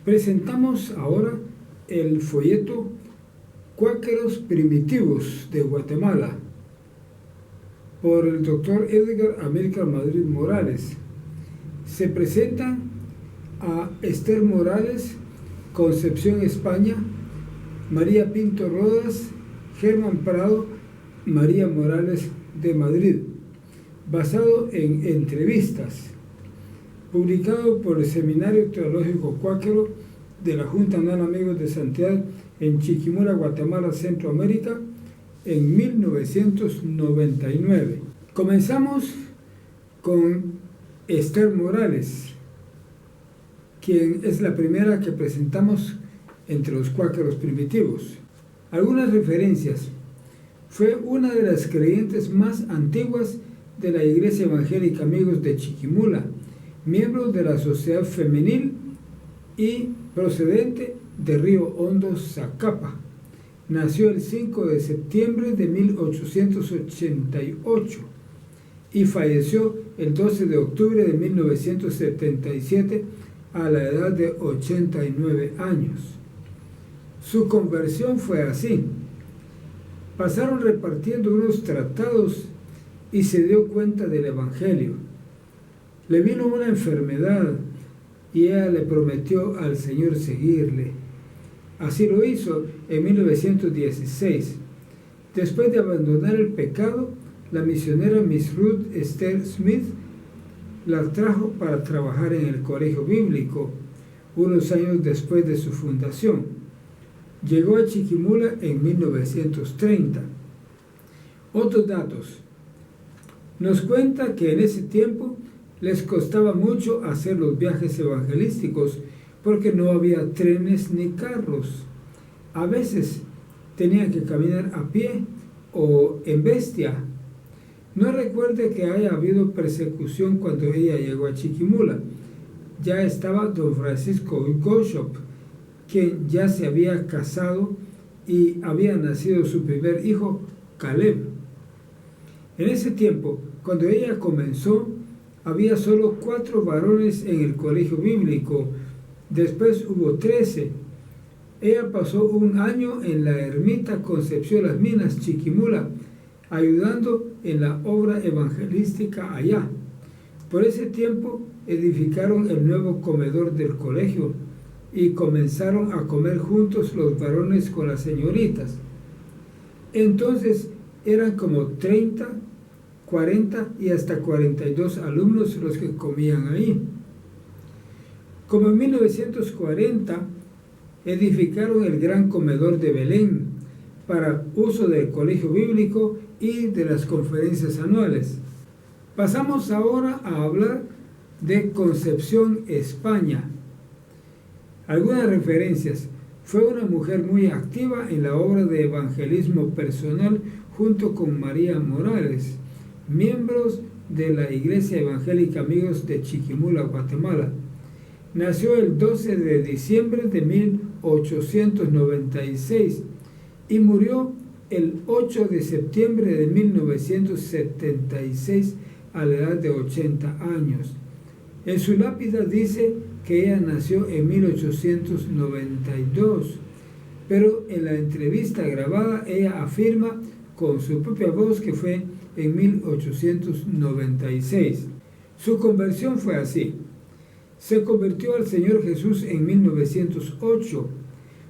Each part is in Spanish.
Presentamos ahora el folleto Cuáqueros Primitivos de Guatemala por el doctor Edgar Amílcar Madrid Morales. Se presentan a Esther Morales, Concepción, España, María Pinto Rodas, Germán Prado, María Morales de Madrid, basado en entrevistas, publicado por el Seminario Teológico Cuáquero de la Junta Anual Amigos de Santidad en Chiquimula, Guatemala, Centroamérica, en 1999. Comenzamos con Esther Morales, quien es la primera que presentamos entre los cuáqueros primitivos. Algunas referencias. Fue una de las creyentes más antiguas de la Iglesia Evangélica Amigos de Chiquimula, miembro de la Sociedad Femenil y procedente de Río Hondo, Zacapa. Nació el 5 de septiembre de 1888 y falleció el 12 de octubre de 1977 a la edad de 89 años. Su conversión fue así. Pasaron repartiendo unos tratados y se dio cuenta del Evangelio. Le vino una enfermedad y ella le prometió al Señor seguirle. Así lo hizo en 1916. Después de abandonar el pecado, la misionera Miss Ruth Esther Smith la trajo para trabajar en el colegio bíblico, unos años después de su fundación. Llegó a Chiquimula en 1930. Otros datos. Nos cuenta que en ese tiempo les costaba mucho hacer los viajes evangelísticos porque no había trenes ni carros. A veces tenían que caminar a pie o en bestia. No recuerde que haya habido persecución cuando ella llegó a Chiquimula. Ya estaba don Francisco Goshop, quien ya se había casado y había nacido su primer hijo, Caleb. En ese tiempo, cuando ella comenzó, había solo 4 varones en el colegio bíblico. Después hubo 13. Ella pasó un año en la ermita Concepción Las Minas, Chiquimula, ayudando en la obra evangelística allá. Por ese tiempo edificaron el nuevo comedor del colegio y comenzaron a comer juntos los varones con las señoritas. Entonces eran como 30, 40 y hasta 42 alumnos los que comían ahí. Como en 1940 edificaron el gran comedor de Belén para uso del colegio bíblico y de las conferencias anuales. Pasamos ahora a hablar de Concepción, España. Algunas referencias. Fue una mujer muy activa en la obra de evangelismo personal junto con María Morales, miembros de la Iglesia Evangélica Amigos de Chiquimula, Guatemala. Nació el 12 de diciembre de 1896 y murió el 8 de septiembre de 1976 a la edad de 80 años. En su lápida dice que ella nació en 1892, pero en la entrevista grabada ella afirma con su propia voz que fue en 1896. Su conversión fue así. Se convirtió al Señor Jesús en 1908.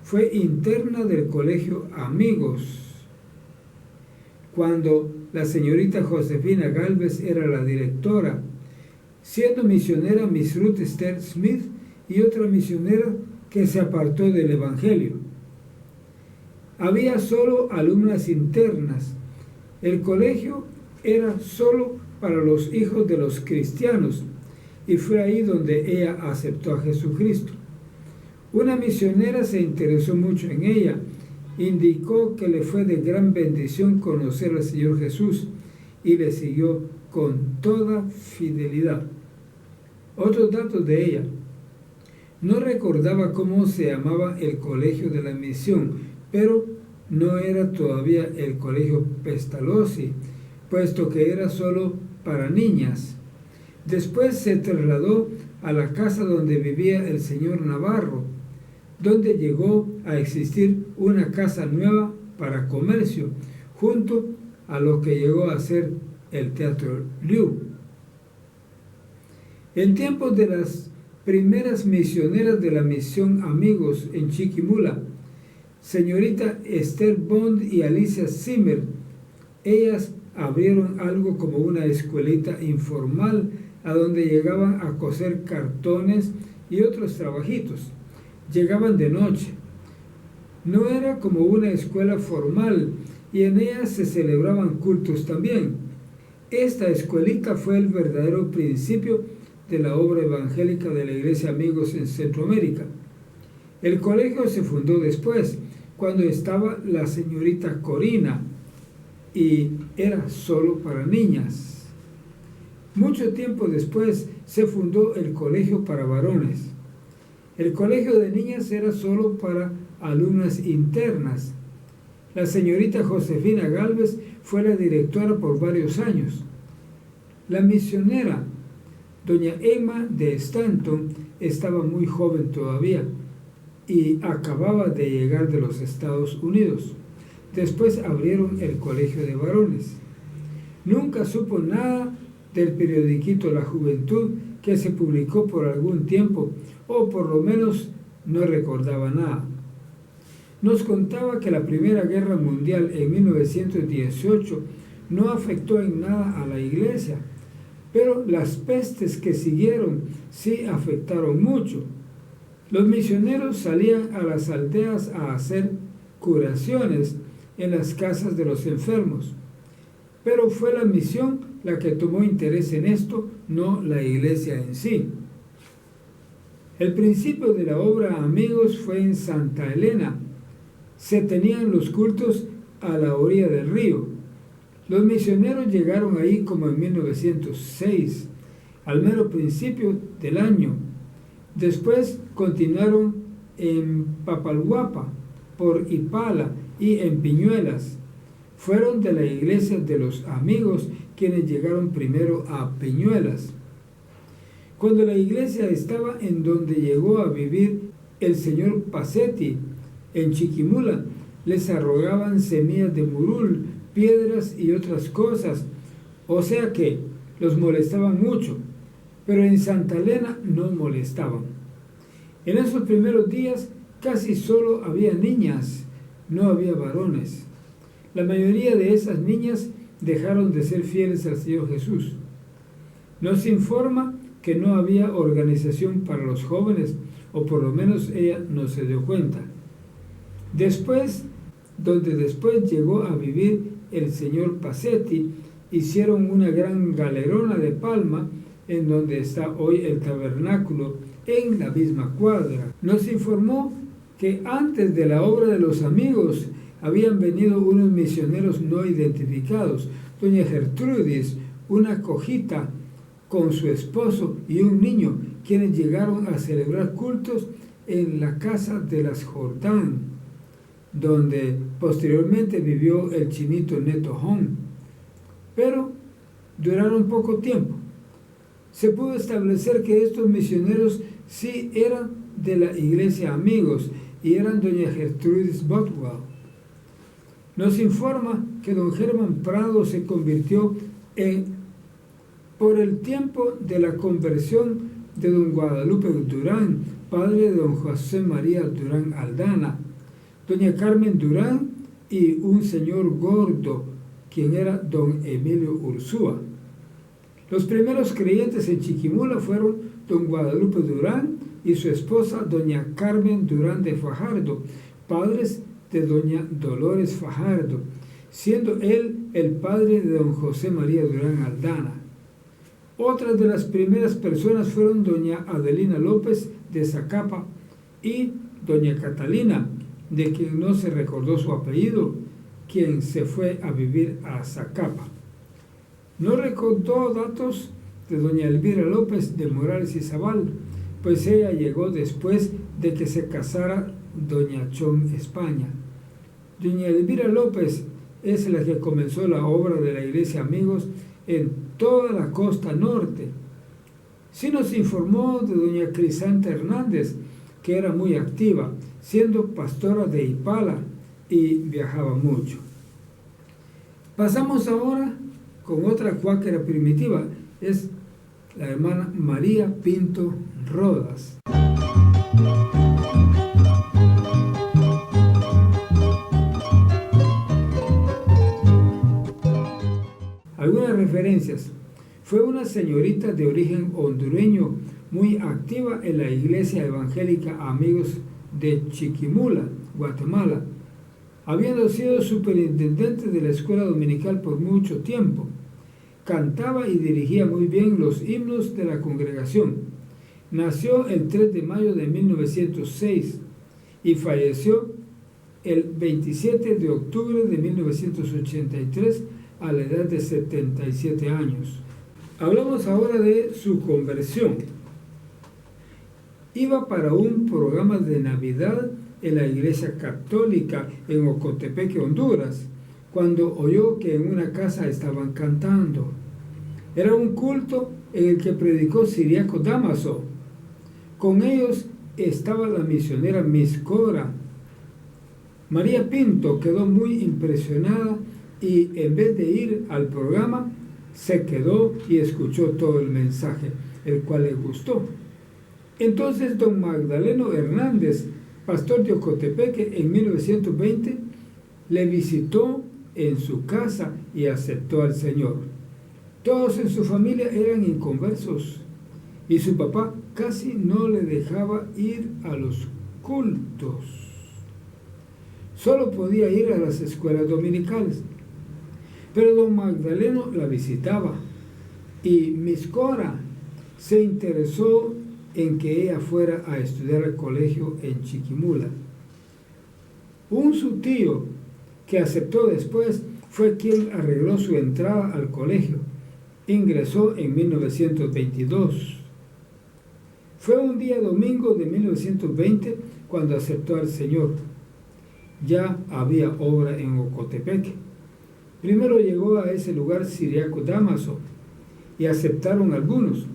Fue interna del colegio Amigos, cuando la señorita Josefina Galvez era la directora, siendo misionera Miss Ruth Esther Smith y otra misionera que se apartó del Evangelio. Había solo alumnas internas. El colegio era solo para los hijos de los cristianos y fue ahí donde ella aceptó a Jesucristo. Una misionera se interesó mucho en ella, indicó que le fue de gran bendición conocer al Señor Jesús y le siguió con toda fidelidad. Otros datos de ella. No recordaba cómo se llamaba el colegio de la misión, pero no era todavía el colegio Pestalozzi, puesto que era solo para niñas. Después se trasladó a la casa donde vivía el señor Navarro, donde llegó a existir una casa nueva para comercio, junto a lo que llegó a ser el Teatro Liu. En tiempos de las primeras misioneras de la misión Amigos en Chiquimula, señorita Esther Bond y Alicia Zimmer, ellas abrieron algo como una escuelita informal a donde llegaban a coser cartones y otros trabajitos. Llegaban de noche. No era como una escuela formal y en ella se celebraban cultos también. Esta escuelita fue el verdadero principio de la obra evangélica de la Iglesia Amigos en Centroamérica. El colegio se fundó después, cuando estaba la señorita Corina, y era solo para niñas. Mucho tiempo después se fundó el colegio para varones. El colegio de niñas era solo para alumnas internas. La señorita Josefina Gálvez fue la directora por varios años. La misionera, doña Emma de Stanton, estaba muy joven todavía y acababa de llegar de los Estados Unidos. Después abrieron el colegio de varones. Nunca supo nada del periodiquito La Juventud que se publicó por algún tiempo, o por lo menos no recordaba nada. Nos contaba que la Primera Guerra Mundial en 1918 no afectó en nada a la iglesia, pero las pestes que siguieron sí afectaron mucho. Los misioneros salían a las aldeas a hacer curaciones en las casas de los enfermos, pero fue la misión la que tomó interés en esto, no la iglesia en sí. El principio de la obra Amigos fue en Santa Elena. Se tenían los cultos a la orilla del río. Los misioneros llegaron ahí como en 1906, al mero principio del año. Después continuaron en Papalhuapa, por Ipala y en Piñuelas. Fueron de la iglesia de los Amigos quienes llegaron primero a Peñuelas. Cuando la iglesia estaba en donde llegó a vivir el señor Pacetti, en Chiquimula, les arrojaban semillas de murul, piedras y otras cosas, o sea que los molestaban mucho, pero en Santa Elena no molestaban. En esos primeros días casi solo había niñas, no había varones. La mayoría de esas niñas dejaron de ser fieles al Señor Jesús. Nos informa que no había organización para los jóvenes, o por lo menos ella no se dio cuenta. Después llegó a vivir el señor Pacetti, hicieron una gran galerona de palma en donde está hoy el tabernáculo, en la misma cuadra. Nos informó que antes de la obra de los Amigos habían venido unos misioneros no identificados, doña Gertrudis, una cojita con su esposo y un niño, quienes llegaron a celebrar cultos en la casa de las Jordán, donde posteriormente vivió el chinito Neto Home. Pero duraron poco tiempo. Se pudo establecer que estos misioneros sí eran de la iglesia Amigos y eran doña Gertrudis Botwell. Nos informa que don Germán Prado se convirtió por el tiempo de la conversión de don Guadalupe Durán, padre de don José María Durán Aldana, doña Carmen Durán y un señor gordo, quien era don Emilio Ursúa. Los primeros creyentes en Chiquimula fueron don Guadalupe Durán y su esposa doña Carmen Durán de Fajardo, padres de doña Dolores Fajardo, siendo él el padre de don José María Durán Aldana. Otras de las primeras personas fueron doña Adelina López de Zacapa y doña Catalina, de quien no se recordó su apellido, quien se fue a vivir a Zacapa. No recordó datos de doña Elvira López de Morales y Zabal, pues ella llegó después de que se casara doña Chón España. Doña Elvira López es la que comenzó la obra de la Iglesia Amigos en toda la costa norte. Sí nos informó de doña Crisanta Hernández, que era muy activa, siendo pastora de Ipala y viajaba mucho. Pasamos ahora con otra cuáquera primitiva, es la hermana María Pinto Rodas. Algunas referencias. Fue una señorita de origen hondureño muy activa en la iglesia evangélica Amigos de Chiquimula, Guatemala, habiendo sido superintendente de la escuela dominical por mucho tiempo. Cantaba y dirigía muy bien los himnos de la congregación. Nació el 3 de mayo de 1906 y falleció el 27 de octubre de 1983 a la edad de 77 años. Hablamos ahora de su conversión. Iba para un programa de Navidad en la iglesia católica en Ocotepeque, Honduras, cuando oyó que en una casa estaban cantando. Era un culto en el que predicó Ciriaco Dámaso. Con ellos estaba la misionera Miss Cora. María Pinto quedó muy impresionada y en vez de ir al programa, se quedó y escuchó todo el mensaje, el cual le gustó. Entonces don Magdaleno Hernández, pastor de Ocotepeque, en 1920, le visitó en su casa y aceptó al Señor. Todos en su familia eran inconversos y su papá casi no le dejaba ir a los cultos. Solo podía ir a las escuelas dominicales. Pero don Magdaleno la visitaba y Miss Cora se interesó en que ella fuera a estudiar al colegio en Chiquimula. Su tío, que aceptó después, fue quien arregló su entrada al colegio. Ingresó en 1922. Fue un día domingo de 1920 cuando aceptó al Señor. Ya había obra en Ocotepeque. Primero llegó a ese lugar Ciriaco Dámaso y aceptaron algunos.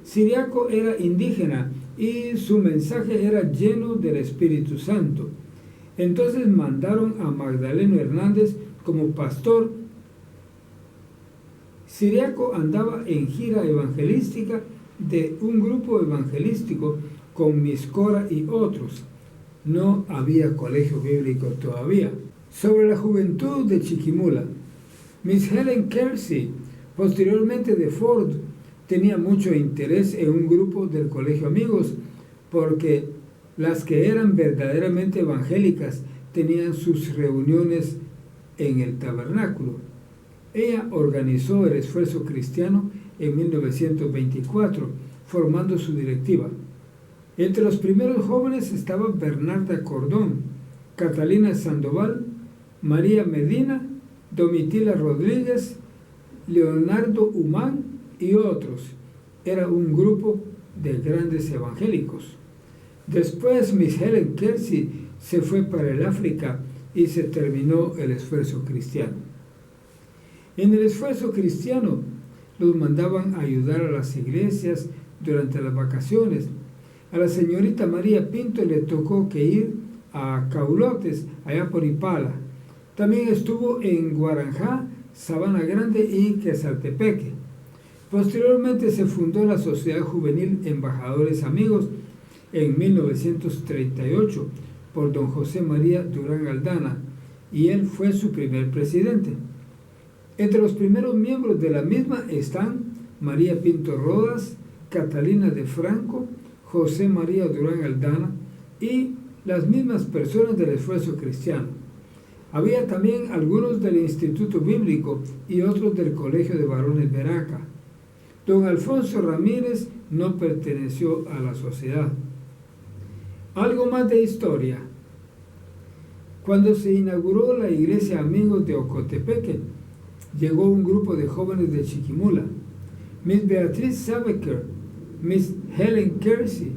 Ciriaco era indígena y su mensaje era lleno del Espíritu Santo. Entonces mandaron a Magdaleno Hernández como pastor. Ciriaco andaba en gira evangelística de un grupo evangelístico con Miss Cora y otros. No había colegio bíblico todavía. Sobre la juventud de Chiquimula, Miss Helen Kersey, posteriormente de Ford, tenía mucho interés en un grupo del Colegio Amigos, porque las que eran verdaderamente evangélicas tenían sus reuniones en el tabernáculo. Ella organizó el Esfuerzo Cristiano en 1924, formando su directiva. Entre los primeros jóvenes estaban Bernarda Cordón, Catalina Sandoval, María Medina, Domitila Rodríguez, Leonardo Humán y otros. Era un grupo de grandes evangélicos. Después Miss Helen Kersey se fue para el África y se terminó el Esfuerzo Cristiano. En el Esfuerzo Cristiano los mandaban a ayudar a las iglesias durante las vacaciones. A la señorita María Pinto le tocó que ir a Caulotes, allá por Ipala. También estuvo en Guaranjá, Sabana Grande y Quesaltepeque. Posteriormente se fundó la Sociedad Juvenil Embajadores Amigos en 1938 por don José María Durán Aldana, y él fue su primer presidente. Entre los primeros miembros de la misma están María Pinto Rodas, Catalina de Franco, José María Durán Aldana y las mismas personas del Esfuerzo Cristiano. Había también algunos del Instituto Bíblico y otros del Colegio de Varones Veraca. Don Alfonso Ramírez no perteneció a la sociedad. Algo más de historia. Cuando se inauguró la Iglesia Amigos de Ocotepeque, llegó un grupo de jóvenes de Chiquimula. Miss Beatriz Sabecker, Miss Helen Kersey,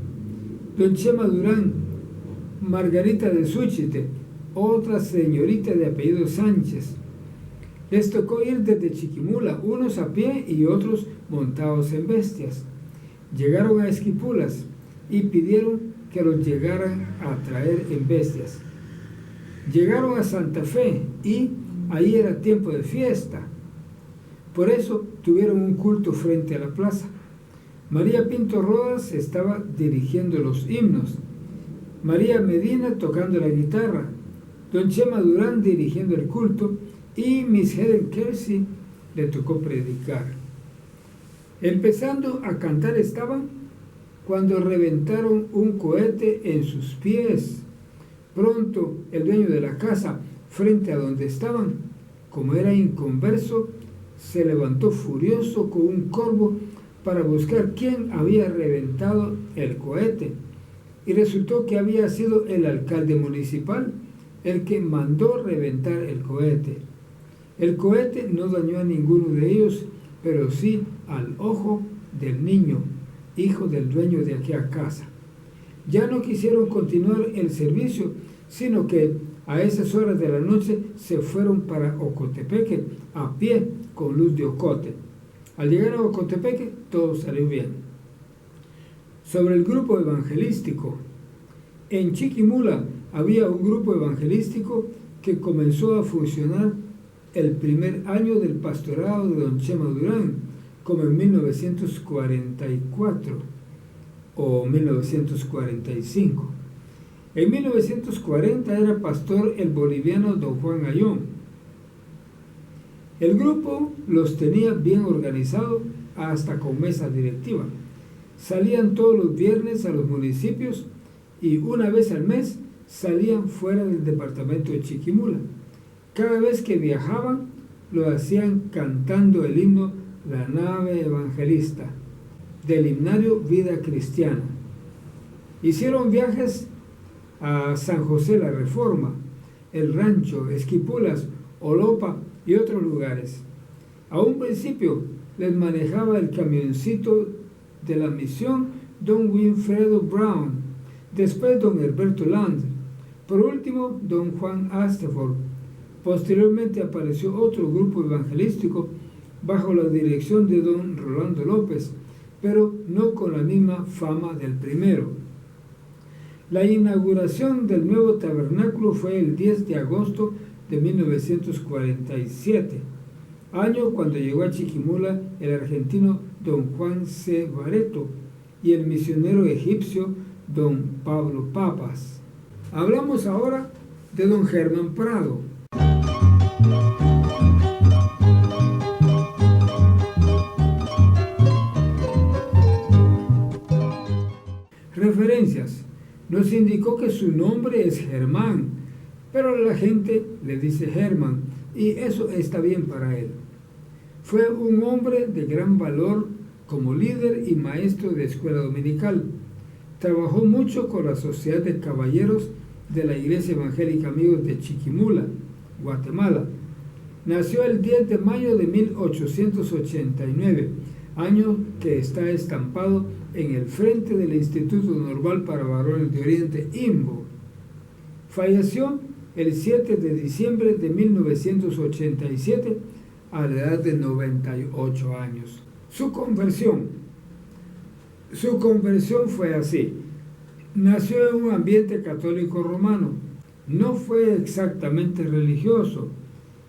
don Chema Durán, Margarita de Súchite, otra señorita de apellido Sánchez. Les tocó ir desde Chiquimula, unos a pie y otros montados en bestias. Llegaron a Esquipulas y pidieron que los llegaran a traer en bestias. Llegaron a Santa Fe y ahí era tiempo de fiesta. Por eso tuvieron un culto frente a la plaza. María Pinto Rodas estaba dirigiendo los himnos, María Medina tocando la guitarra, don Chema Durán dirigiendo el culto y Miss Helen Kersey le tocó predicar. Empezando a cantar estaban cuando reventaron un cohete en sus pies. Pronto el dueño de la casa, frente a donde estaban, como era inconverso, se levantó furioso con un corvo para buscar quién había reventado el cohete. Y resultó que había sido el alcalde municipal el que mandó reventar el cohete. El cohete no dañó a ninguno de ellos, pero sí al ojo del niño, hijo del dueño de aquella casa. Ya no quisieron continuar el servicio, sino que a esas horas de la noche se fueron para Ocotepeque a pie con luz de ocote. Al llegar a Ocotepeque todo salió bien. Sobre el grupo evangelístico. En Chiquimula había un grupo evangelístico que comenzó a funcionar el primer año del pastorado de don Chema Durán, como en 1944 o 1945. En 1940 era pastor el boliviano don Juan Ayón. El grupo los tenía bien organizado hasta con mesa directiva. Salían todos los viernes a los municipios y una vez al mes salían fuera del departamento de Chiquimula. Cada vez que viajaban lo hacían cantando el himno La Nave Evangelista del himnario Vida Cristiana. Hicieron viajes a San José la Reforma, El Rancho, Esquipulas, Olopa y otros lugares. A un principio les manejaba el camioncito de la misión don Winfredo Brown, después don Herberto Land, por último don Juan Asteford. Posteriormente apareció otro grupo evangelístico bajo la dirección de don Rolando López, pero no con la misma fama del primero. La inauguración del nuevo tabernáculo fue el 10 de agosto de 1947, año cuando llegó a Chiquimula el argentino don Juan C. Bareto y el misionero egipcio don Pablo Papas. Hablamos ahora de don Germán Prado. Referencias. Nos indicó que su nombre es Germán, pero la gente le dice Germán y eso está bien para él. Fue un hombre de gran valor como líder y maestro de escuela dominical. Trabajó mucho con la Sociedad de Caballeros de la Iglesia Evangélica Amigos de Chiquimula, Guatemala. Nació el 10 de mayo de 1889, año que está estampado en el frente del Instituto Normal para Varones de Oriente, INVO. Falleció el 7 de diciembre de 1987 a la edad de 98 años. Su conversión fue así. Nació en un ambiente católico romano, no fue exactamente religioso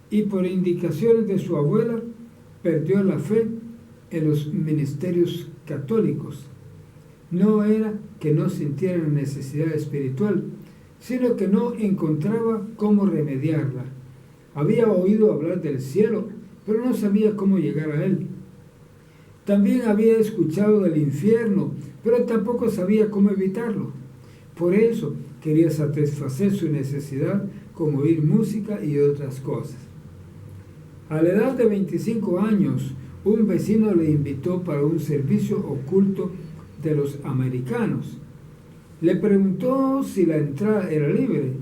y por indicaciones de su abuela perdió la fe en los ministerios católicos. No era que no sintiera necesidad espiritual, sino que no encontraba cómo remediarla. Había oído hablar del cielo, pero no sabía cómo llegar a él. También había escuchado del infierno, pero tampoco sabía cómo evitarlo. Por eso quería satisfacer su necesidad con oír música y otras cosas. A la edad de 25 años, un vecino le invitó para un servicio oculto de los americanos. Le preguntó si la entrada era libre,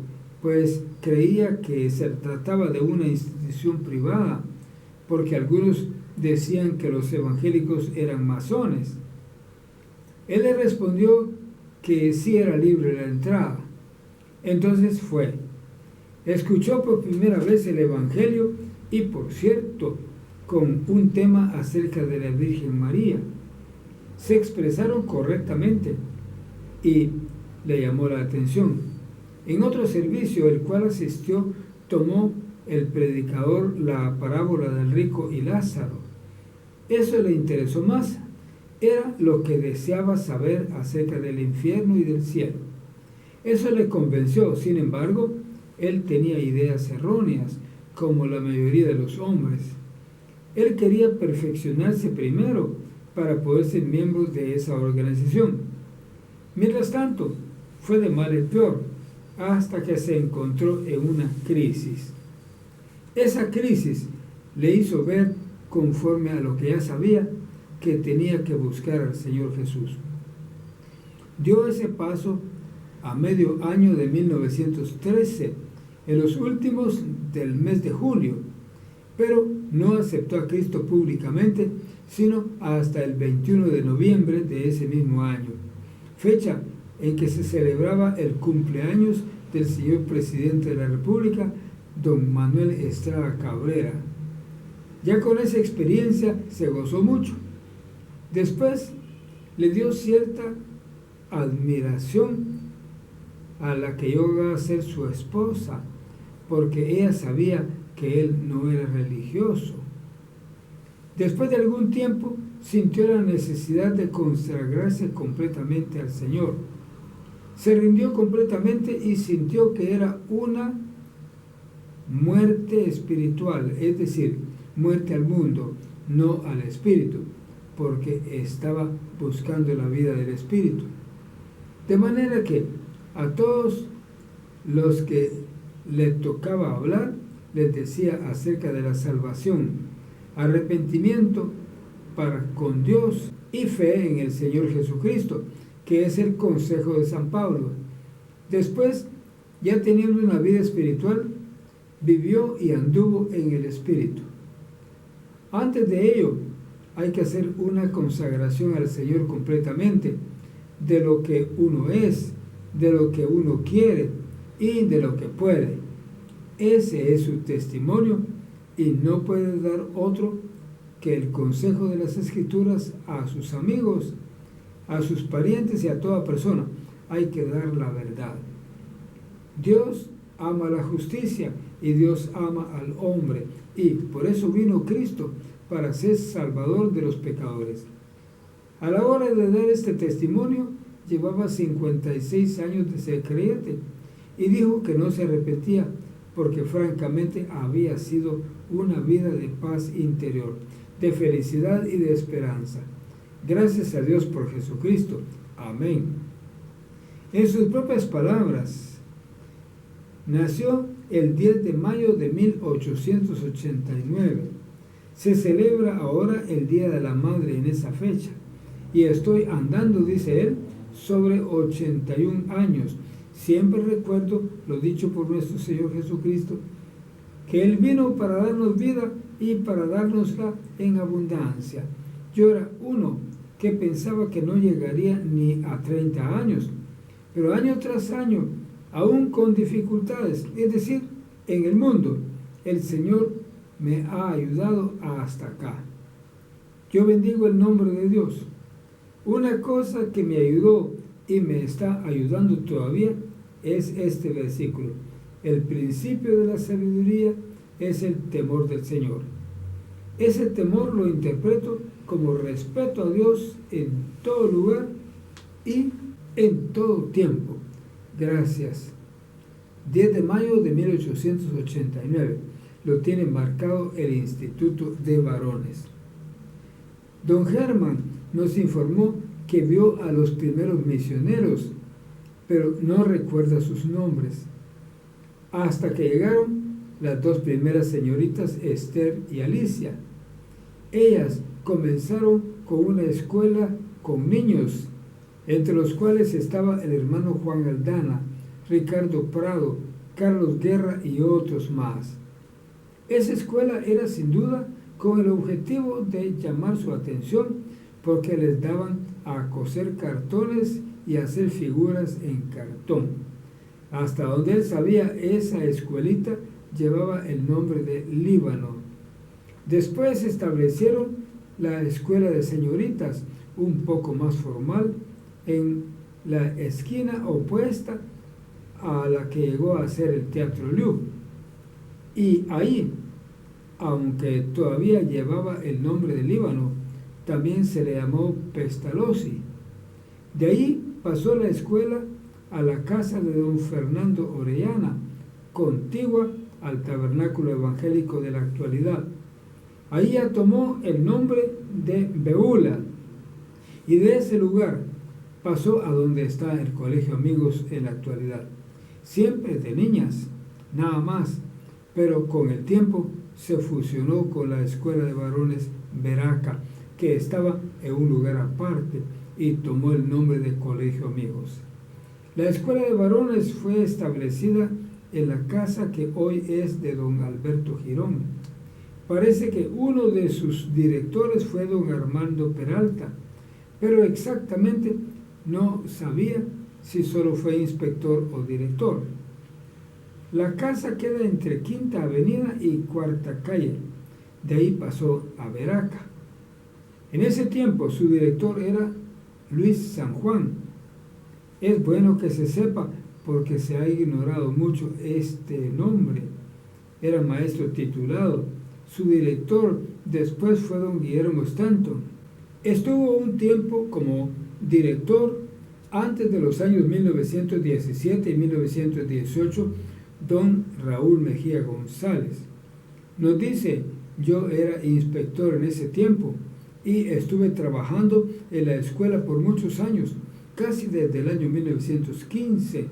pues creía que se trataba de una institución privada, porque algunos decían que los evangélicos eran masones. Él le respondió que sí era libre la entrada. Entonces fue. Escuchó por primera vez el Evangelio y, por cierto, con un tema acerca de la Virgen María. Se expresaron correctamente y le llamó la atención. En otro servicio, el cual asistió, tomó el predicador la parábola del rico y Lázaro. Eso le interesó más. Era lo que deseaba saber acerca del infierno y del cielo. Eso le convenció. Sin embargo, él tenía ideas erróneas, como la mayoría de los hombres. Él quería perfeccionarse primero para poder ser miembro de esa organización. Mientras tanto, fue de mal en peor, hasta que se encontró en una crisis. Esa crisis le hizo ver, conforme a lo que ya sabía, que tenía que buscar al Señor Jesús. Dio ese paso a medio año de 1913, en los últimos del mes de julio, pero no aceptó a Cristo públicamente, sino hasta el 21 de noviembre de ese mismo año, fecha en que se celebraba el cumpleaños del señor presidente de la República, don Manuel Estrada Cabrera. Ya con esa experiencia se gozó mucho. Después le dio cierta admiración a la que llegó a ser su esposa, porque ella sabía que él no era religioso. Después de algún tiempo sintió la necesidad de consagrarse completamente al Señor. Se rindió completamente y sintió que era una muerte espiritual, es decir, muerte al mundo, no al espíritu, porque estaba buscando la vida del espíritu. De manera que a todos los que le tocaba hablar, les decía acerca de la salvación, arrepentimiento para con Dios y fe en el Señor Jesucristo, que es el consejo de San Pablo. Después, ya teniendo una vida espiritual, vivió y anduvo en el Espíritu. Antes de ello, hay que hacer una consagración al Señor completamente, de lo que uno es, de lo que uno quiere y de lo que puede. Ese es su testimonio y no puede dar otro que el consejo de las Escrituras a sus amigos, a sus parientes y a toda persona. Hay que dar la verdad. Dios ama la justicia y Dios ama al hombre, y por eso vino Cristo, para ser salvador de los pecadores. A la hora de dar este testimonio, llevaba 56 años de ser creyente y dijo que no se arrepentía porque francamente había sido una vida de paz interior, de felicidad y de esperanza. Gracias a Dios por Jesucristo. Amén. En sus propias palabras, nació el 10 de mayo de 1889. Se celebra ahora el Día de la Madre en esa fecha. Y estoy andando, dice él, sobre 81 años. Siempre recuerdo lo dicho por nuestro Señor Jesucristo, que Él vino para darnos vida y para dárnosla en abundancia. Yo era uno que pensaba que no llegaría ni a 30 años, pero año tras año, aún con dificultades, es decir, en el mundo, el Señor me ha ayudado hasta acá. Yo bendigo el nombre de Dios. Una cosa que me ayudó y me está ayudando todavía es este versículo. El principio de la sabiduría es el temor del Señor. Ese temor lo interpreto como respeto a Dios en todo lugar y en todo tiempo. Gracias. 10 de mayo de 1889. Lo tiene marcado el Instituto de Varones. Don Germán nos informó que vio a los primeros misioneros, pero no recuerda sus nombres, hasta que llegaron las dos primeras señoritas, Esther y Alicia. Ellas comenzaron con una escuela con niños, entre los cuales estaba el hermano Juan Aldana, Ricardo Prado, Carlos Guerra y otros más. Esa escuela era sin duda con el objetivo de llamar su atención, porque les daban a coser cartones y hacer figuras en cartón. Hasta donde él sabía, esa escuelita llevaba el nombre de Líbano. Después establecieron la escuela de señoritas, un poco más formal, en la esquina opuesta a la que llegó a ser el Teatro Liu. Y ahí, aunque todavía llevaba el nombre de Líbano, también se le llamó Pestalozzi. De ahí pasó la escuela a la casa de don Fernando Orellana, contigua al tabernáculo evangélico de la actualidad. Ahí ya tomó el nombre de Beula, y de ese lugar pasó a donde está el Colegio Amigos en la actualidad. Siempre de niñas, nada más, pero con el tiempo se fusionó con la escuela de varones Veraca, que estaba en un lugar aparte, y tomó el nombre de Colegio Amigos. La escuela de varones fue establecida en la casa que hoy es de don Alberto Girón. Parece que uno de sus directores fue don Armando Peralta, pero exactamente no sabía si solo fue inspector o director. La casa queda entre Quinta Avenida y Cuarta Calle. De ahí pasó a Veraca. En ese tiempo su director era Luis San Juan. Es bueno que se sepa porque se ha ignorado mucho este nombre. Era maestro titulado. Su director después fue don Guillermo Stanton. Estuvo un tiempo como director antes de los años 1917 y 1918 don Raúl Mejía González. Nos dice, yo era inspector en ese tiempo y estuve trabajando en la escuela por muchos años, casi desde el año 1915,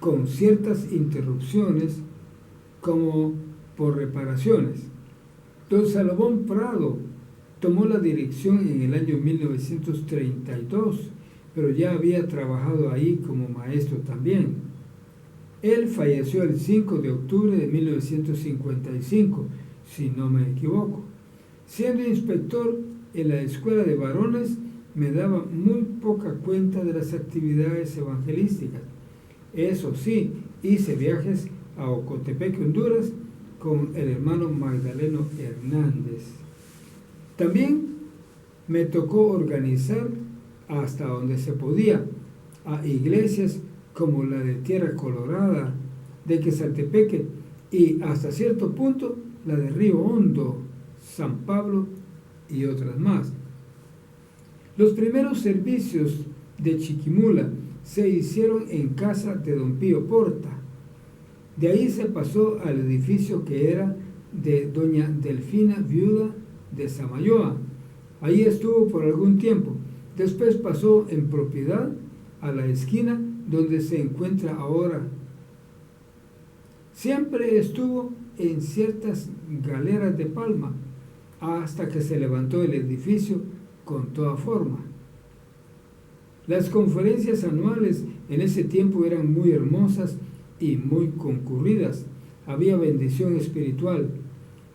con ciertas interrupciones como por reparaciones. Don Salomón Prado tomó la dirección en el año 1932, pero ya había trabajado ahí como maestro también. Él falleció el 5 de octubre de 1955, si no me equivoco. Siendo inspector en la escuela de varones, me daba muy poca cuenta de las actividades evangelísticas. Eso sí, hice viajes a Ocotepec, Honduras, con el hermano Magdaleno Hernández. También me tocó organizar, hasta donde se podía, a iglesias como la de Tierra Colorada, de Quesaltepeque, y hasta cierto punto la de Río Hondo, San Pablo y otras más. Los primeros servicios de Chiquimula se hicieron en casa de don Pío Porta. De ahí se pasó al edificio que era de doña Delfina, viuda de Samayoa. Ahí estuvo por algún tiempo. Después pasó en propiedad a la esquina donde se encuentra ahora. Siempre estuvo en ciertas galeras de palma hasta que se levantó el edificio con toda forma. Las conferencias anuales en ese tiempo eran muy hermosas y muy concurridas. Había bendición espiritual.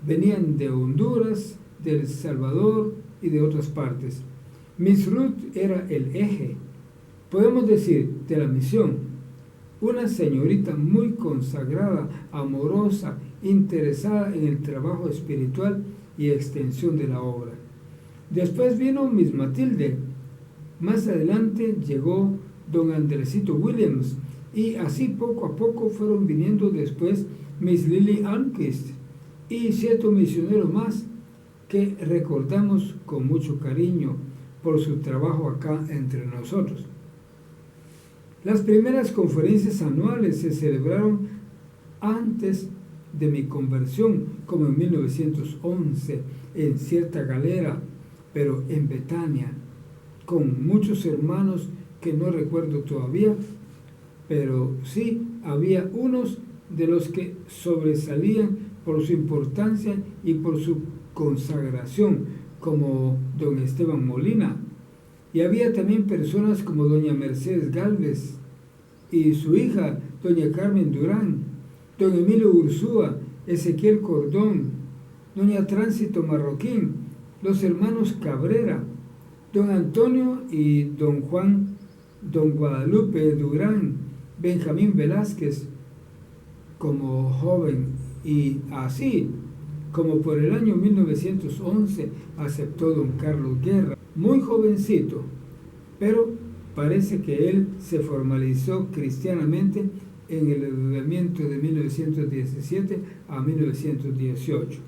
Venían de Honduras, de El Salvador y de otras partes. Miss Ruth era el eje, podemos decir, de la misión. Una señorita muy consagrada, amorosa, interesada en el trabajo espiritual y extensión de la obra. Después vino Miss Matilde. Más adelante llegó don Andresito Williams, y así poco a poco fueron viniendo después Miss Lily Almquist y ciertos misioneros más que recordamos con mucho cariño por su trabajo acá entre nosotros. Las primeras conferencias anuales se celebraron antes de mi conversión, como en 1911, en cierta galera, pero en Betania, con muchos hermanos que no recuerdo todavía, pero sí había unos de los que sobresalían por su importancia y por su consagración, como don Esteban Molina. Y había también personas como doña Mercedes Gálvez y su hija, doña Carmen Durán, don Emilio Ursúa, Ezequiel Cordón, doña Tránsito Marroquín, los hermanos Cabrera, don Antonio y don Juan, don Guadalupe Durán, Benjamín Velázquez como joven, y así como por el año 1911 aceptó don Carlos Guerra, muy jovencito, pero Parece que él se formalizó cristianamente en el avivamiento de 1917 a 1918.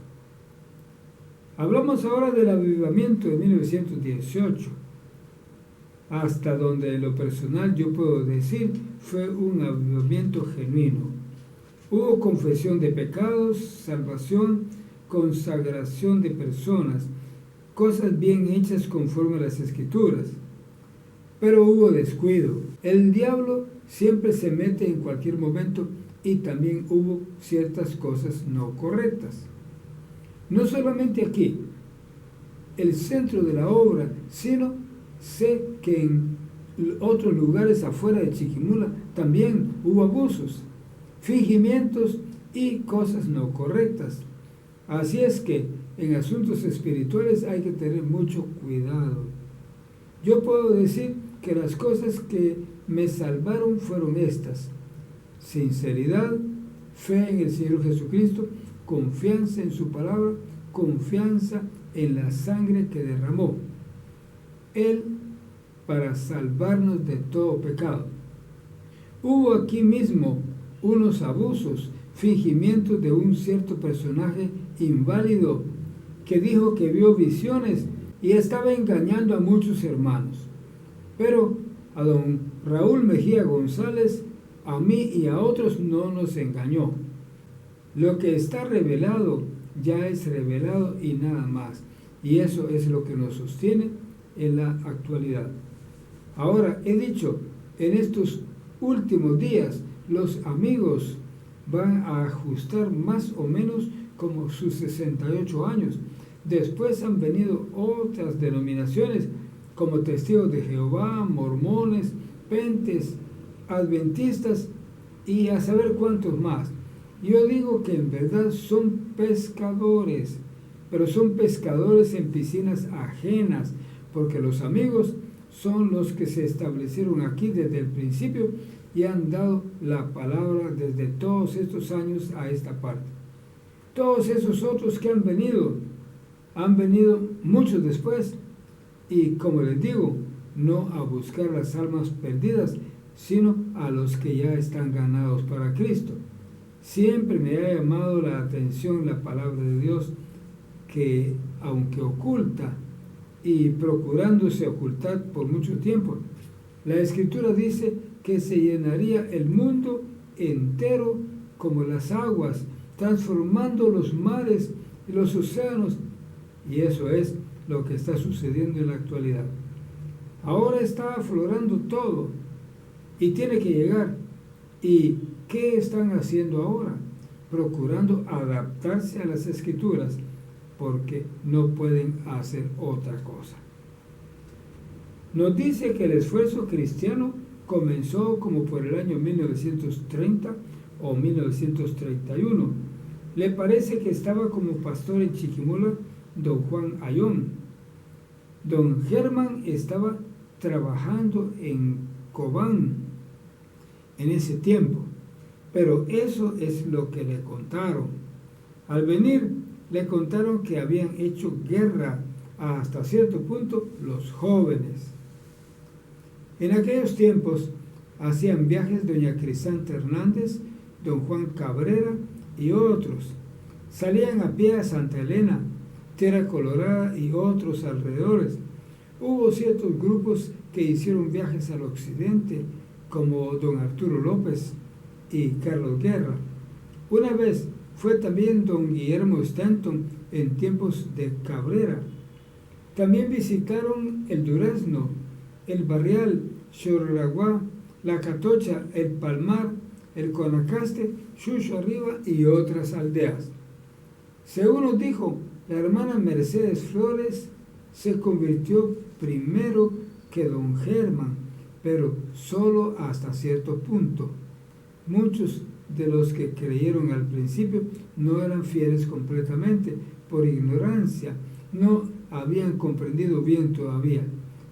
Hablamos ahora del avivamiento de 1918, hasta donde en lo personal yo puedo decir fue un avivamiento genuino. Hubo confesión de pecados, salvación, consagración de personas, cosas bien hechas conforme a las Escrituras. Pero hubo descuido. El diablo siempre se mete en cualquier momento y también hubo ciertas cosas no correctas. No solamente aquí, el centro de la obra, sino sé que en otros lugares afuera de Chiquimula también hubo abusos, fingimientos y cosas no correctas. Así es que en asuntos espirituales hay que tener mucho cuidado. Yo puedo decir que las cosas que me salvaron fueron estas: sinceridad, fe en el Señor Jesucristo, confianza en su palabra, confianza en la sangre que derramó Él para salvarnos de todo pecado. Hubo aquí mismo unos abusos, fingimientos de un cierto personaje inválido que dijo que vio visiones y estaba engañando a muchos hermanos. Pero a don Raúl Mejía González, a mí y a otros no nos engañó. Lo que está revelado ya es revelado y nada más. Y eso es lo que nos sostiene en la actualidad. Ahora, he dicho, en estos últimos días los amigos van a ajustar más o menos como sus 68 años. Después han venido otras denominaciones como Testigos de Jehová, Mormones, Pentes, Adventistas y a saber cuántos más. Yo digo que en verdad son pescadores, pero son pescadores en piscinas ajenas, porque los amigos son los que se establecieron aquí desde el principio y han dado la palabra desde todos estos años a esta parte. Todos esos otros que han venido muchos después y, como les digo, no a buscar las almas perdidas, sino a los que ya están ganados para Cristo. Siempre me ha llamado la atención la palabra de Dios, que aunque oculta y procurándose ocultar por mucho tiempo, la Escritura dice que se llenaría el mundo entero como las aguas, transformando los mares y los océanos, y eso es lo que está sucediendo en la actualidad. Ahora está aflorando todo y tiene que llegar. ¿Y qué están haciendo ahora? Procurando adaptarse a las Escrituras, porque no pueden hacer otra cosa. Nos dice que el esfuerzo cristiano comenzó como por el año 1930 o 1931. Le parece que estaba como pastor en Chiquimula don Juan Ayón. Don Germán estaba trabajando en Cobán en ese tiempo, pero eso es lo que le contaron. Al venir le contaron que habían hecho guerra hasta cierto punto los jóvenes. En aquellos tiempos hacían viajes doña Crisanta Hernández, don Juan Cabrera y otros. Salían a pie a Santa Elena, Tierra Colorada y otros alrededores. Hubo ciertos grupos que hicieron viajes al occidente, como don Arturo López y Carlos Guerra. Una vez fue también don Guillermo Stanton en tiempos de Cabrera. También visitaron el Durazno, el Barrial, Chorlaguá, La Catocha, el Palmar, el Conacaste, Chucho Arriba y otras aldeas. Según nos dijo, la hermana Mercedes Flores se convirtió primero que don Germán, pero solo hasta cierto punto. Muchos de los que creyeron al principio no eran fieles completamente, por ignorancia, no habían comprendido bien todavía.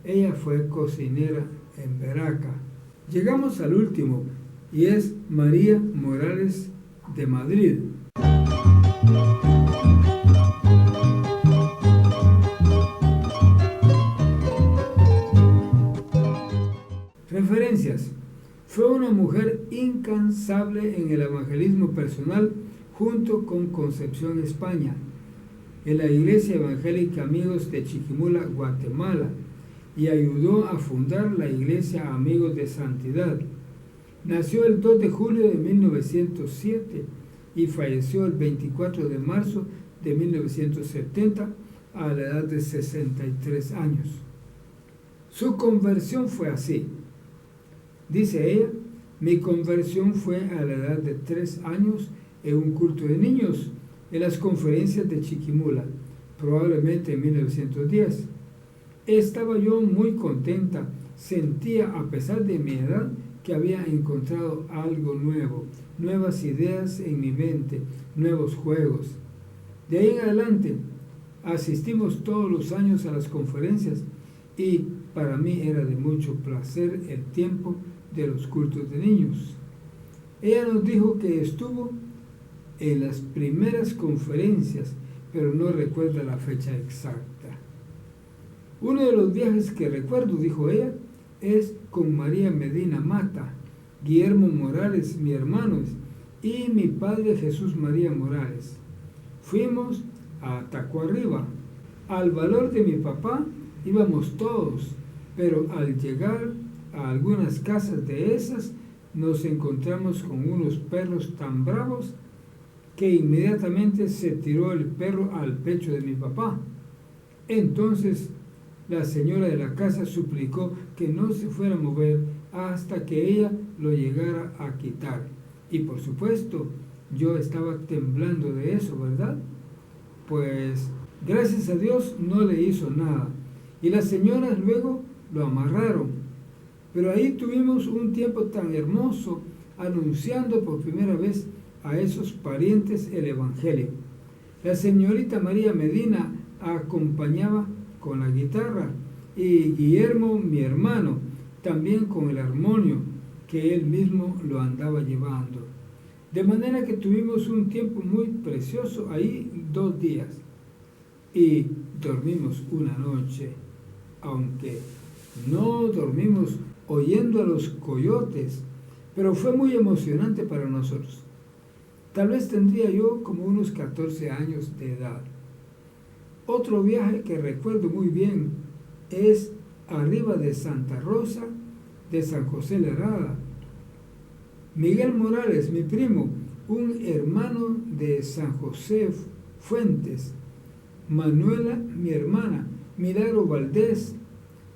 Ella fue cocinera en Veraca. Llegamos al último, y es María Morales de Madrid. Fue una mujer incansable en el evangelismo personal junto con Concepción España, en la Iglesia Evangélica Amigos de Chiquimula, Guatemala, y ayudó a fundar la Iglesia Amigos de Santidad. Nació el 2 de julio de 1907 y falleció el 24 de marzo de 1970 a la edad de 63 años. Su conversión fue así. Dice ella: mi conversión fue a la edad de 3 años en un culto de niños en las conferencias de Chiquimula, probablemente en 1910. Estaba yo muy contenta, sentía a pesar de mi edad que había encontrado algo nuevo, nuevas ideas en mi mente, nuevos juegos. De ahí en adelante asistimos todos los años a las conferencias y para mí era de mucho placer el tiempo de los cultos de niños. Ella nos dijo que estuvo en las primeras conferencias, pero no recuerda la fecha exacta. Uno de los viajes que recuerdo, dijo ella, es con María Medina Mata, Guillermo Morales, mi hermano, y mi padre Jesús María Morales. Fuimos a Tacuarriba. Al valor de mi papá íbamos todos, pero al llegar a algunas casas de esas nos encontramos con unos perros tan bravos que inmediatamente se tiró el perro al pecho de mi papá. Entonces la señora de la casa suplicó que no se fuera a mover hasta que ella lo llegara a quitar. Y por supuesto, yo estaba temblando de eso, ¿verdad? Pues gracias a Dios no le hizo nada. Y las señoras luego lo amarraron. Pero ahí tuvimos un tiempo tan hermoso anunciando por primera vez a esos parientes el Evangelio. La señorita María Medina acompañaba con la guitarra y Guillermo, mi hermano, también con el armonio que él mismo lo andaba llevando. De manera que tuvimos un tiempo muy precioso ahí, 2 días, y dormimos una noche, aunque no dormimos oyendo a los coyotes, pero fue muy emocionante para nosotros. Tal vez tendría yo como unos 14 años de edad. Otro viaje que recuerdo muy bien es arriba de Santa Rosa de San José la Herrada. Miguel Morales, mi primo, un hermano de San José Fuentes, Manuela, mi hermana, Milagro Valdés,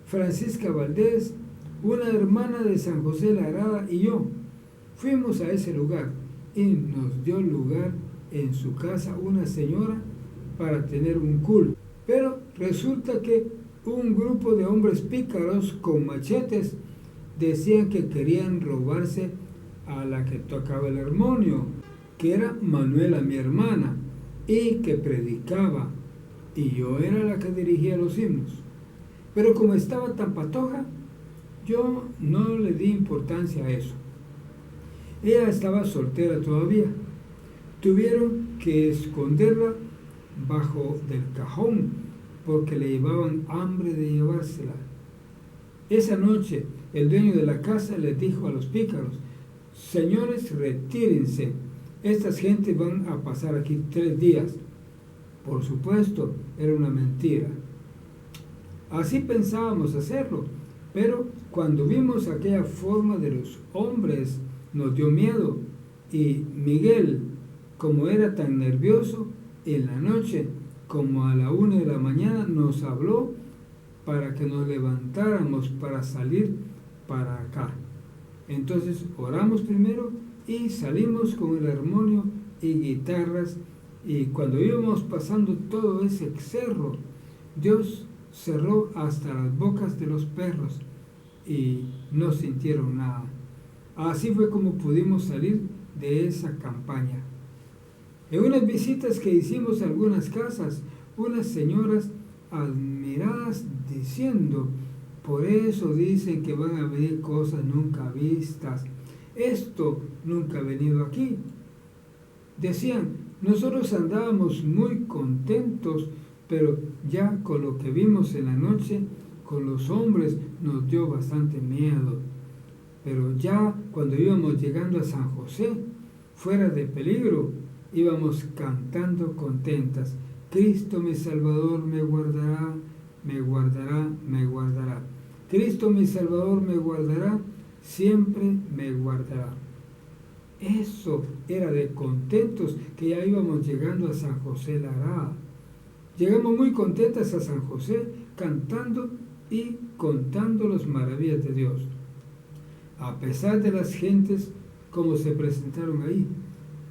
Francisca Valdés, una hermana de San José la Herrada y yo. Fuimos a ese lugar y nos dio lugar en su casa una señora para tener un culto. Pero resulta que un grupo de hombres pícaros con machetes decían que querían robarse a la que tocaba el armonio, que era Manuela, mi hermana, y que predicaba, y yo era la que dirigía los himnos. Pero como estaba tan patoja, yo no le di importancia a eso. Ella estaba soltera todavía. Tuvieron que esconderla bajo del cajón porque le llevaban hambre de llevársela. Esa noche el dueño de la casa les dijo a los pícaros: señores, retírense, estas gentes van a pasar aquí 3 días. Por supuesto, era una mentira. Así pensábamos hacerlo, pero cuando vimos aquella forma de los hombres nos dio miedo, y Miguel, como era tan nervioso, en la noche, como a la 1 de la mañana, nos habló para que nos levantáramos para salir para acá. Entonces oramos primero y salimos con el armonio y guitarras, y cuando íbamos pasando todo ese cerro, Dios cerró hasta las bocas de los perros y no sintieron nada. Así fue como pudimos salir de esa campaña. En unas visitas que hicimos a algunas casas, unas señoras admiradas diciendo: por eso dicen que van a venir cosas nunca vistas. Esto nunca ha venido aquí. Decían: nosotros andábamos muy contentos, pero ya con lo que vimos en la noche con los hombres nos dio bastante miedo. Pero ya cuando íbamos llegando a San José, fuera de peligro, íbamos cantando contentas: Cristo mi Salvador me guardará, me guardará, me guardará. Cristo mi Salvador me guardará, siempre me guardará. Eso era de contentos, que ya íbamos llegando a San José Lará. Llegamos muy contentas a San José, cantando y contando las maravillas de Dios. A pesar de las gentes como se presentaron ahí,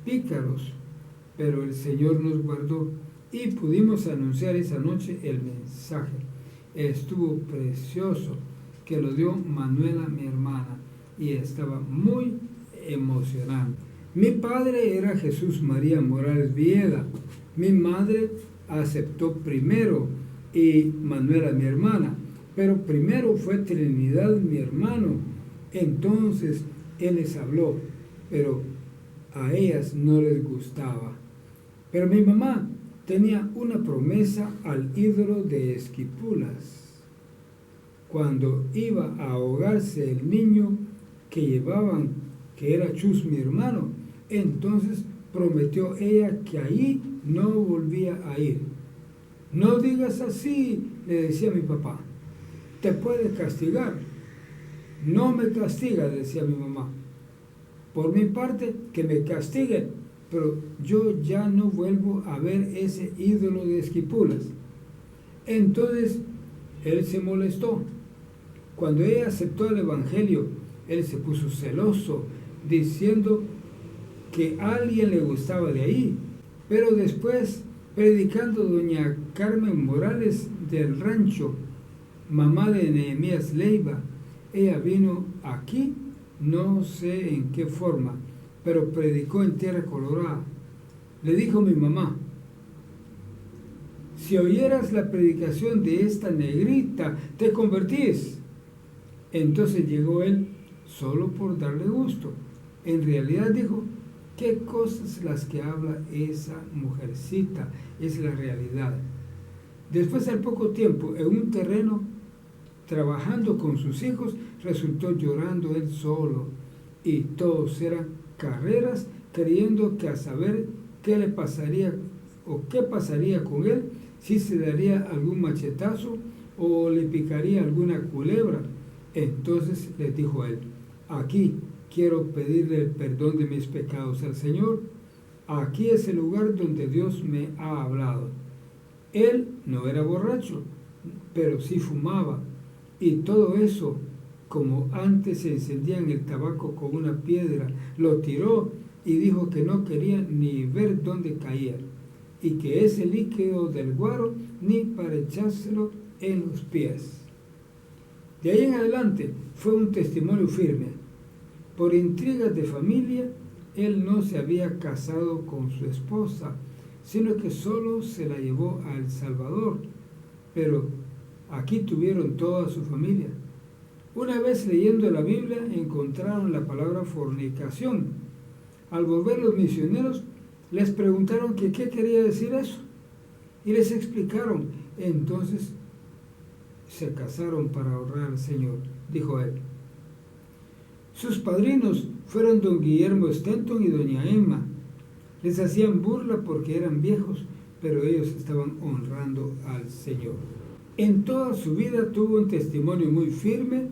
pícaros, pero el Señor nos guardó y pudimos anunciar esa noche el mensaje. Estuvo precioso, que lo dio Manuela, mi hermana, y estaba muy emocionante. Mi padre era Jesús María Morales Vieda. Mi madre aceptó primero y Manuela, mi hermana, pero primero fue Trinidad, mi hermano. Entonces él les habló, pero a ellas no les gustaba. Pero mi mamá tenía una promesa al ídolo de Esquipulas. Cuando iba a ahogarse el niño que llevaban, que era Chus, mi hermano, entonces prometió ella que allí no volvía a ir. No digas así, le decía mi papá, te puede castigar. No me castiga, decía mi mamá. Por mi parte, que me castiguen, pero yo ya no vuelvo a ver ese ídolo de Esquipulas. Entonces, él se molestó. Cuando ella aceptó el Evangelio, él se puso celoso, diciendo que a alguien le gustaba de ahí. Pero después, predicando doña Carmen Morales del Rancho, mamá de Nehemías Leiva, ella vino aquí, no sé en qué forma, pero predicó en Tierra Colorada. Le dijo mi mamá: si oyeras la predicación de esta negrita, te convertís. Entonces llegó él solo por darle gusto. En realidad dijo: qué cosas las que habla esa mujercita, es la realidad. Después, al poco tiempo, en un terreno, trabajando con sus hijos, resultó llorando él solo, y todos eran carreras, creyendo que a saber qué le pasaría o qué pasaría con él, si se daría algún machetazo o le picaría alguna culebra. Entonces les dijo él: aquí quiero pedirle el perdón de mis pecados al Señor. Aquí es el lugar donde Dios me ha hablado. Él no era borracho, pero sí fumaba. Y todo eso, como antes se encendían el tabaco con una piedra, lo tiró y dijo que no quería ni ver dónde caía, y que ese líquido del guaro ni para echárselo en los pies. De ahí en adelante fue un testimonio firme. Por intrigas de familia, él no se había casado con su esposa, sino que solo se la llevó a El Salvador, pero aquí tuvieron toda su familia. Una vez leyendo la Biblia encontraron la palabra fornicación. Al volver los misioneros les preguntaron que qué quería decir eso, y les explicaron. Entonces se casaron para honrar al Señor, dijo él. Sus padrinos fueron don Guillermo Stenton y doña Emma. Les hacían burla porque eran viejos, pero ellos estaban honrando al Señor. En toda su vida tuvo un testimonio muy firme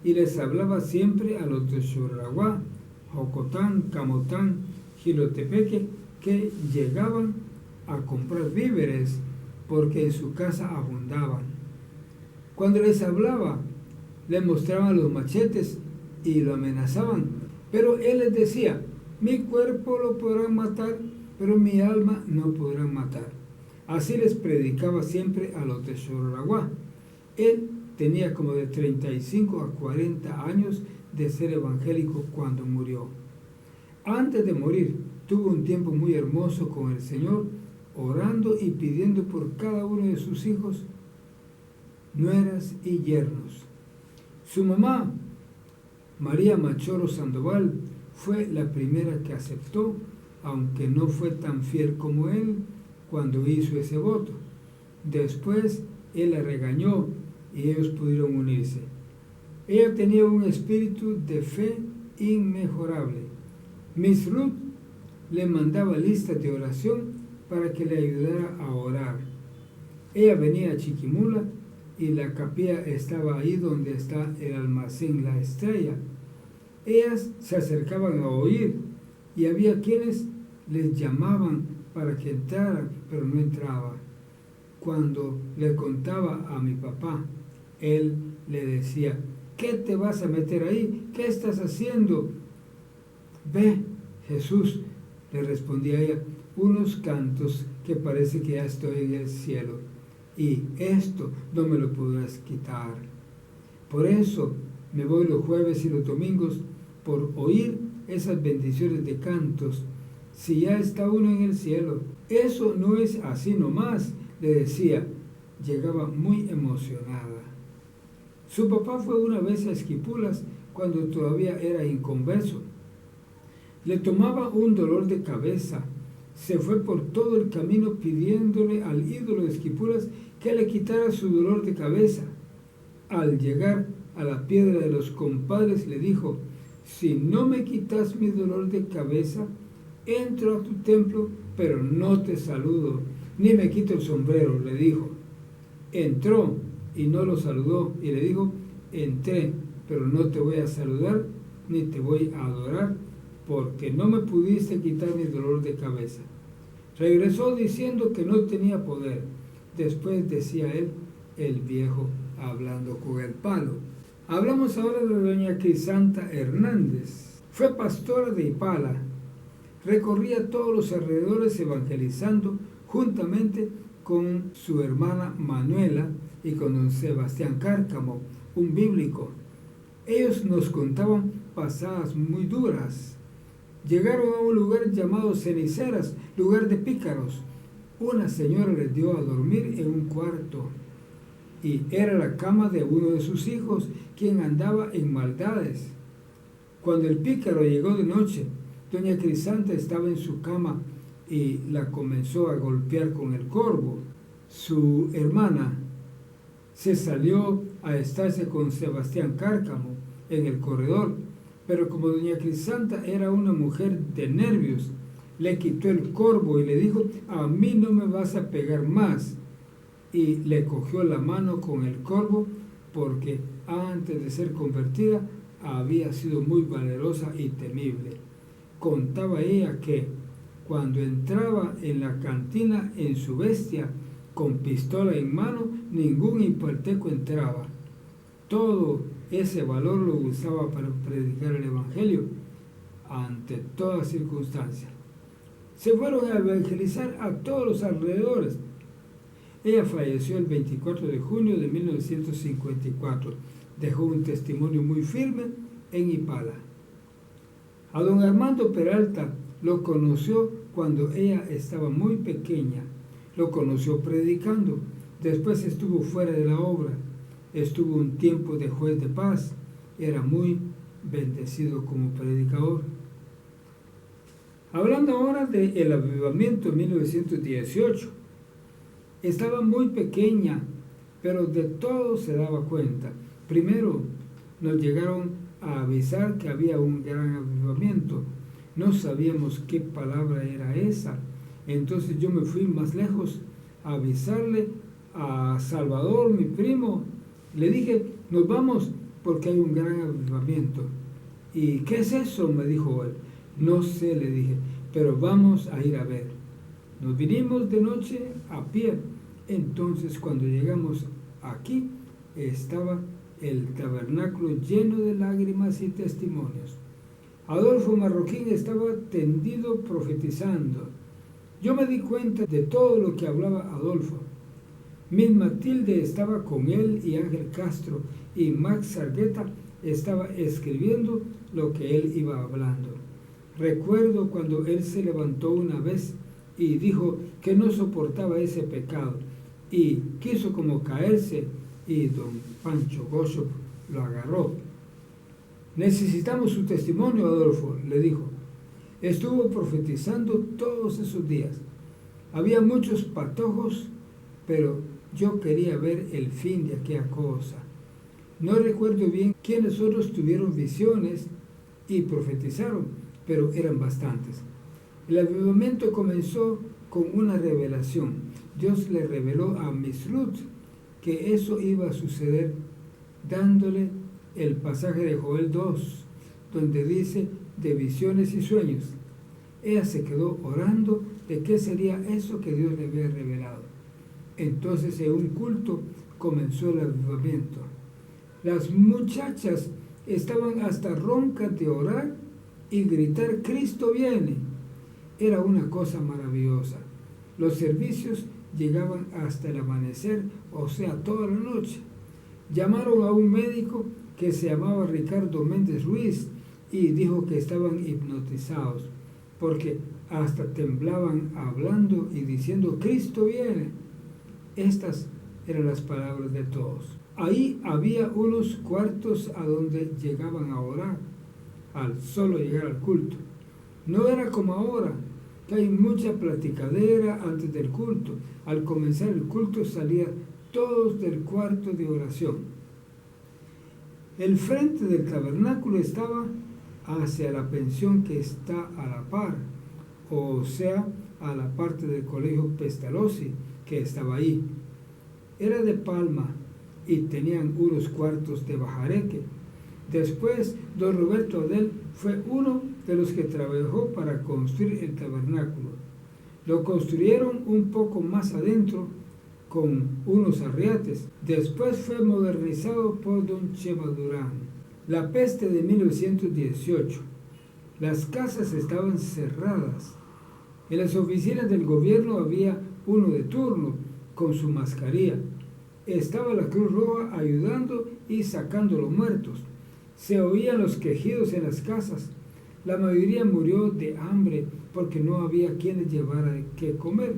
y les hablaba siempre a los de Xurraguá, Jocotán, Camotán, Jilotepeque, que llegaban a comprar víveres porque en su casa abundaban. Cuando les hablaba, les mostraban los machetes y lo amenazaban, pero él les decía: mi cuerpo lo podrán matar, pero mi alma no podrán matar. Así les predicaba siempre a los de Xurraguá. Él tenía como de 35 a 40 años de ser evangélico cuando murió. Antes de morir, tuvo un tiempo muy hermoso con el Señor, orando y pidiendo por cada uno de sus hijos, nueras y yernos. Su mamá, María Machoro Sandoval, fue la primera que aceptó, aunque no fue tan fiel como él cuando hizo ese voto. Después él la regañó y ellos pudieron unirse. Ella tenía un espíritu de fe inmejorable. Miss Ruth le mandaba listas de oración para que le ayudara a orar. Ella venía a Chiquimula y la capilla estaba ahí donde está el almacén La Estrella. Ellas se acercaban a oír y había quienes les llamaban para que entraran, pero no entraba. Cuando le contaba a mi papá, él le decía: ¿qué te vas a meter ahí? ¿Qué estás haciendo? Ve, Jesús, le respondía ella, unos cantos que parece que ya estoy en el cielo, y esto no me lo podrás quitar. Por eso me voy los jueves y los domingos, por oír esas bendiciones de cantos, si ya está uno en el cielo. Eso no es así nomás, le decía. Llegaba muy emocionada. Su papá fue una vez a Esquipulas cuando todavía era inconverso. Le tomaba un dolor de cabeza. Se fue por todo el camino pidiéndole al ídolo de Esquipulas que le quitara su dolor de cabeza. Al llegar a la piedra de los compadres le dijo: si no me quitas mi dolor de cabeza, entro a tu templo, pero no te saludo, ni me quito el sombrero, le dijo. Entró y no lo saludó, y le dijo: entré, pero no te voy a saludar, ni te voy a adorar, porque no me pudiste quitar mi dolor de cabeza. Regresó diciendo que no tenía poder. Después decía él, el viejo hablando con el palo. Hablamos ahora de doña Crisanta Hernández. Fue pastora de Ipala. Recorría todos los alrededores evangelizando juntamente con su hermana Manuela y con don Sebastián Cárcamo, un bíblico. Ellos nos contaban pasadas muy duras. Llegaron a un lugar llamado Ceniceras, lugar de pícaros. Una señora les dio a dormir en un cuarto, y era la cama de uno de sus hijos, quien andaba en maldades. Cuando el pícaro llegó de noche, doña Crisanta estaba en su cama y la comenzó a golpear con el corvo. Su hermana se salió a estarse con Sebastián Cárcamo en el corredor, pero como doña Crisanta era una mujer de nervios, le quitó el corvo y le dijo: a mí no me vas a pegar más. Y le cogió la mano con el corvo, porque antes de ser convertida había sido muy valerosa y temible. Contaba ella que cuando entraba en la cantina en su bestia, con pistola en mano, ningún impalteco entraba. Todo ese valor lo usaba para predicar el evangelio ante toda circunstancia. Se fueron a evangelizar a todos los alrededores. Ella falleció el 24 de junio de 1954. Dejó un testimonio muy firme en Ipala. A don Armando Peralta lo conoció cuando ella estaba muy pequeña. Lo conoció predicando. Después estuvo fuera de la obra. Estuvo un tiempo de juez de paz. Era muy bendecido como predicador. Hablando ahora del avivamiento de 1918. Estaba muy pequeña, pero de todo se daba cuenta. Primero nos llegaron a avisar que había un gran avivamiento. No sabíamos qué palabra era esa. Entonces yo me fui más lejos a avisarle a Salvador, mi primo. Le dije: nos vamos porque hay un gran avivamiento. ¿Y qué es eso?, me dijo él. No sé, le dije, pero vamos a ir a ver. Nos vinimos de noche a pie. Entonces cuando llegamos aquí estaba el tabernáculo lleno de lágrimas y testimonios. Adolfo Marroquín estaba tendido profetizando. Yo me di cuenta de todo lo que hablaba Adolfo. Miss Matilde estaba con él y Ángel Castro, y Max Sargueta estaba escribiendo lo que él iba hablando. Recuerdo cuando él se levantó una vez y dijo que no soportaba ese pecado, y quiso como caerse, y don Pancho Gozo lo agarró. Necesitamos su testimonio, Adolfo, le dijo. Estuvo profetizando todos esos días. Había muchos patojos, pero yo quería ver el fin de aquella cosa. No recuerdo bien quiénes otros tuvieron visiones y profetizaron, pero eran bastantes. El avivamiento comenzó con una revelación. Dios le reveló a Miss Ruth que eso iba a suceder, dándole el pasaje de Joel 2, donde dice de visiones y sueños. Ella se quedó orando de qué sería eso que Dios le había revelado. Entonces en un culto comenzó el avivamiento. Las muchachas estaban hasta roncas de orar y gritar, Cristo viene. Era una cosa maravillosa. Los servicios llegaban hasta el amanecer, o sea, toda la noche. Llamaron a un médico que se llamaba Ricardo Méndez Ruiz y dijo que estaban hipnotizados, porque hasta temblaban hablando y diciendo, Cristo viene. Estas eran las palabras de todos. Ahí había unos cuartos a donde llegaban a orar, al solo llegar al culto. No era como ahora, que hay mucha platicadera antes del culto. Al comenzar el culto salían todos del cuarto de oración. El frente del tabernáculo estaba hacia la pensión que está a la par, o sea, a la parte del colegio Pestalozzi que estaba ahí. Era de palma y tenían unos cuartos de bajareque. Después, don Roberto Adel fue uno de los que trabajó para construir el tabernáculo. Lo construyeron un poco más adentro con unos arriates. Después fue modernizado por don Chema Durán. La peste de 1918. Las casas estaban cerradas. En las oficinas del gobierno había uno de turno con su mascarilla. Estaba la Cruz Roja ayudando y sacando los muertos. Se oían los quejidos en las casas. La mayoría murió de hambre porque no había quienes llevara qué comer.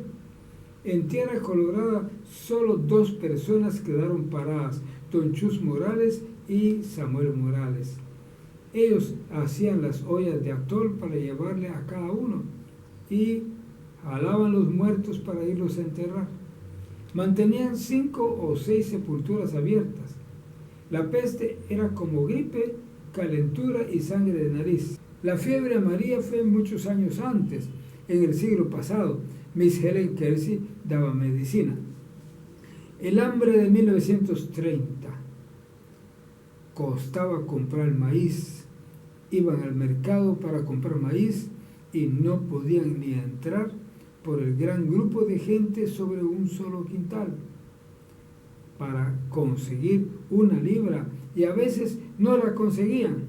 En Tierra Colorada solo 2 personas quedaron paradas, don Chus Morales y Samuel Morales. Ellos hacían las ollas de atol para llevarle a cada uno y jalaban los muertos para irlos a enterrar. Mantenían 5 o 6 sepulturas abiertas. La peste era como gripe, calentura y sangre de nariz. La fiebre amarilla fue muchos años antes, en el siglo pasado. Miss Helen Kersey daba medicina. El hambre de 1930. Costaba comprar maíz. Iban al mercado para comprar maíz y no podían ni entrar por el gran grupo de gente sobre un solo quintal. Para conseguir 1 libra y a veces no la conseguían.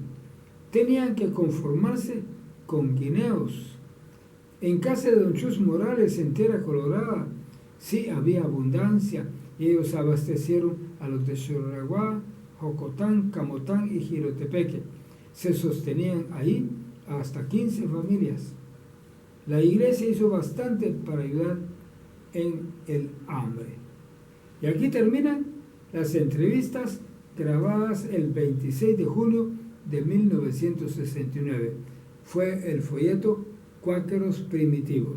Tenían que conformarse con guineos. En casa de don Chus Morales, en Tierra Colorada, sí había abundancia y ellos abastecieron a los de Choragua, Jocotán, Camotán y Jirotepeque. Se sostenían ahí hasta 15 familias. La iglesia hizo bastante para ayudar en el hambre. Y aquí terminan las entrevistas grabadas el 26 de junio de 1969. Fue el folleto Cuáqueros Primitivos.